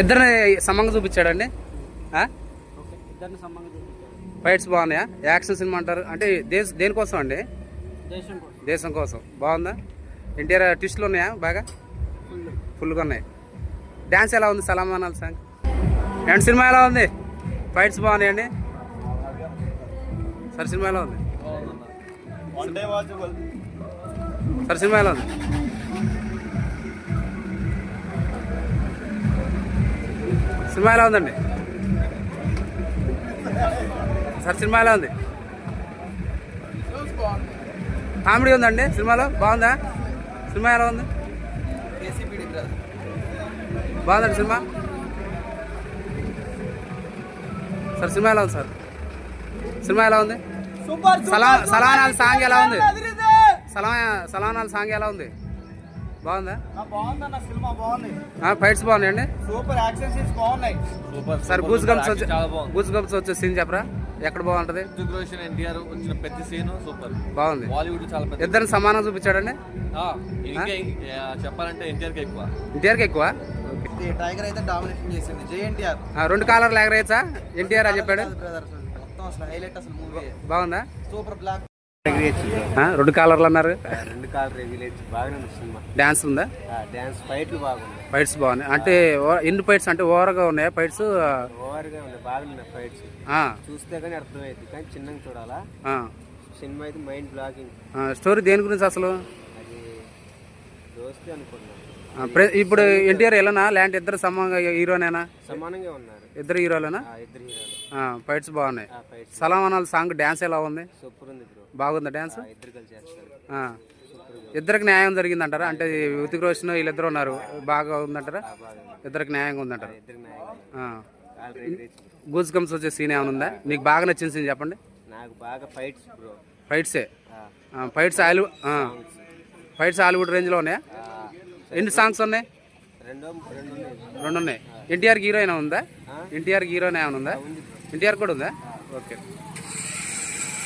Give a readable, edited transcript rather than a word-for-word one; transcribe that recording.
ఇద్దరిని సమంగా చూపించాడండి. ఫైట్స్ బాగున్నాయా? యాక్షన్ సినిమా అంటారు అంటే దేనికోసం అండి? దేశం కోసం. బాగుందా? ఎన్టీఆర్ ట్విస్టులు ఉన్నాయా? బాగా ఫుల్గా ఉన్నాయి. డ్యాన్స్ ఎలా ఉంది? సలామానాల్ సాంగ్ అండ్ సినిమా ఎలా ఉంది? ఫైట్స్ బాగున్నాయండి. సార్ సినిమా ఎలా ఉంది? సార్ సినిమా ఎలా ఉంది? సినిమా ఎలా ఉందండి? సార్ సినిమా ఎలా ఉంది? కామెడీ ఉందండి సినిమాలో. బాగుందా? సినిమా ఎలా ఉంది? బాగుందండి సినిమా. సార్ సినిమా ఎలా ఉంది? సార్ సినిమా ఎలా ఉంది? సలానాల్ సాంగ్ ఎలా ఉంది? సలానాల్ సాంగ్ ఎలా ఉంది? బాగుందా? ఫైట్స్ బాగున్నాయండి. సూపర్ యాక్షన్ సీన్స్ బాగున్నాయి. సార్ గూస్ గంప్స్ వచ్చే సీన్ చెప్పరా? ఎక్కడ బాగుంటది? ఎన్టీఆర్ వచ్చిన పెద్ద సీన్ సూపర్ బాగుంది. బాలీవుడ్ చాలా పెద్ద. ఇద్దరిని సమానం చూపించాడండి. చెప్పాలంటే ఎన్టీఆర్కి ఎక్కువ. టైగర్ అయితే డామినేషన్ చేసింది. జై ఎన్టీఆర్. రెండు కాలర్లు ఎగరేయచ్చా? ఎన్టీఆర్ అని చెప్పాడు. మొత్తం అసలు హైలైట్. అసలు మూవీ బాగుందా? Super block. రెండు కాలర్లు అన్నారు. రెండు కాలర్ ఎగిరేయచ్చు. బాగానే సినిమా. డాన్స్ ఉందా? డాన్స్ ఫైట్లు బాగున్నాయి. ఫైట్స్ బాగున్నాయి. అంటే ఎన్ని ఫైట్స్ అంటే ఓవర్గా ఉన్నాయా ఫైట్స్? ఓవర్గా ఉన్నాయి. బాగున్నాయి ఫైట్స్. చూస్తే కానీ అర్థమైంది కానీ చిన్నగా చూడాలా. సినిమా అయితే మైండ్ బ్లాకింగ్. స్టోరీ దేని గురించి అసలు? అది దోస్తే అనుకున్నాను. ఇప్పుడు ఎన్టీఆర్ ఎలానా ల్యాండ్ ఇద్దరు సమానంగా హీరోనేనా? సమానంగా ఉన్నారు. ఇద్దరు హీరోలేనా? ఇద్దరు హీరోలు. ఫైట్స్ బాగున్నాయి. సలామానాల్ సాంగ్ డాన్స్ ఎలా ఉంది? సూపర్ ఉంది బ్రో. బాగుందా డాన్స్? ఇద్దరు కలిసి చేస్తారు. ఇద్దరికి న్యాయం జరిగింది అంటారా? అంటే హృతిక్ రోషన్ వీళ్ళిద్దరు ఉన్నారు, బాగా ఉందంటారా? ఇద్దరికి న్యాయంగా ఉందంటారా? గూస్ గంప్స్ వచ్చే సీన్ ఏమైనా ఉందా? మీకు బాగా నచ్చిన సీన్ చెప్పండి. నాకు బాగా ఫైట్స్ బ్రో. ఫైట్సే. ఫైట్స్ హాలీవుడ్ రేంజ్లో ఉన్నాయా? ఎన్ని సాంగ్స్ ఉన్నాయి? రెండు ఉన్నాయి. ఎన్టీఆర్కి హీరోయిన్ ఉందా? ఎన్టీఆర్కి హీరోయిన్ ఏమైనా ఉందా? ఎన్టీఆర్ కూడా ఉందా? ఓకే.